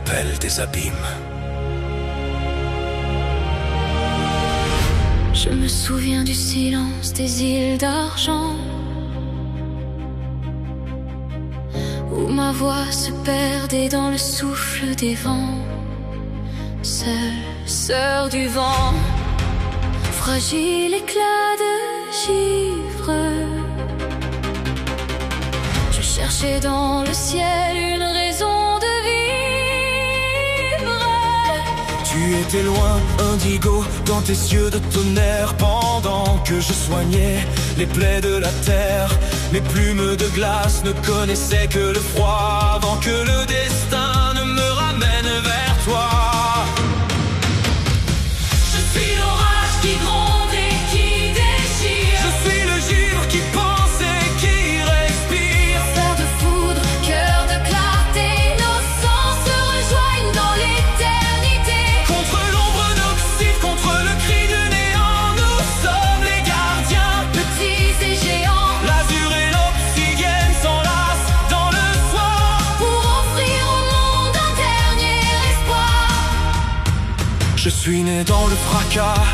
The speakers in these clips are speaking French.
rappelle des abîmes. Je me souviens du silence des îles d'argent, où ma voix se perdait dans le souffle des vents. Seule sœur du vent, fragile éclat de givre, je cherchais dans le ciel une raison de vivre. Tu étais loin, indigo, dans tes yeux de tonnerre, pendant que je soignais les plaies de la terre. Mes plumes de glace ne connaissaient que le froid, avant que le destin ne me ramène vers toi. Je suis l'orage qui gronde et qui déchire. Je suis le givre qui pense et qui respire. Fer de foudre, cœur de clarté, nos sangs se rejoignent dans l'éternité. Contre l'ombre d'oxyde, contre le cri du néant, nous sommes les gardiens, Petits et géants, l'azur et l'obsidienne s'enlacent dans le soir, pour offrir au monde un dernier espoir. Je suis né dans le fracas,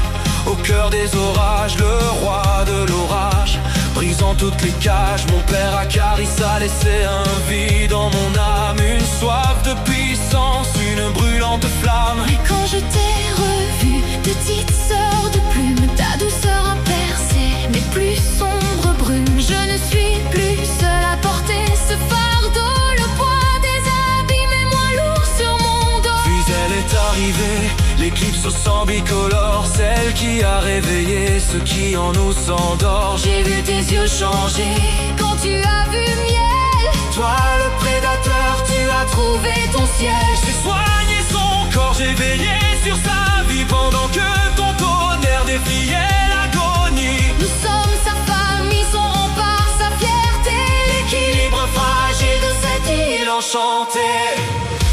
au cœur des orages, le roi de l'orage, brisant toutes les cages. Mon père Acaris a laissé un vide dans mon âme, une soif de puissance, une brûlante flamme. Et quand je t'ai revue, petite sœur de plume, ta douceur a percé mes plus sombres brumes. Je ne suis plus seule à porter ce fardeau, le poids des abîmes est moins lourd sur mon dos. Puis elle est arrivée, l'éclipse au sang bicolore, celle qui a réveillé ceux qui en nous s'endorment. J'ai vu tes yeux changer quand tu as vu miel. Toi le prédateur, tu as trouvé ton siège. J'ai soigné son corps, j'ai veillé sur sa vie, pendant que ton tonnerre défiait l'agonie. Nous sommes sa famille, son rempart, sa fierté, L'équilibre fragile de cette île enchantée.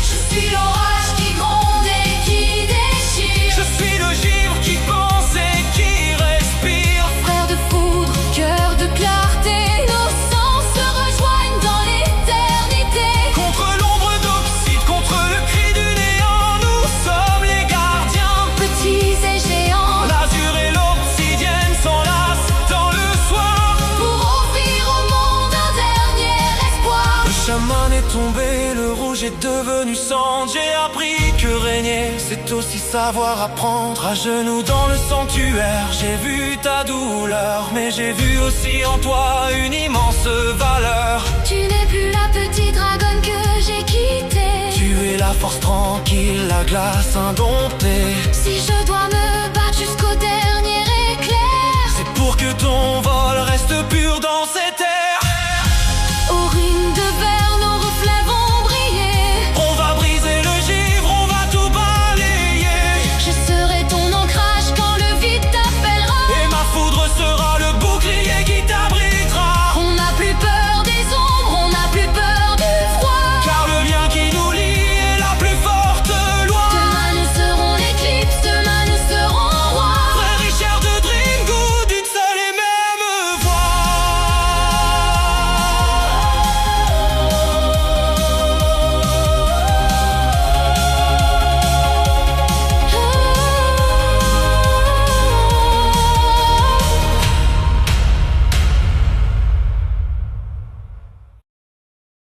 Je suis l'orage qui gronde et qui déchire. Je suis le givre qui pense et qui respire. Frère de foudre, cœur de clarté, nos sangs se rejoignent dans l'éternité. Contre l'ombre d'oxyde, contre le cri du néant, nous sommes les gardiens, Petits et géants, l'azur et l'obsidienne s'enlacent dans le soir. pour offrir au monde un dernier espoir. Le chaman est tombé, le rouge est devenu cendre. J'ai appris que régner, c'est aussi savoir apprendre. À genoux dans le sanctuaire, j'ai vu ta douleur, mais j'ai vu aussi en toi une immense valeur. Tu n'es plus la petite dragonne que j'ai quittée. Tu es la force tranquille, la glace indomptée. Si je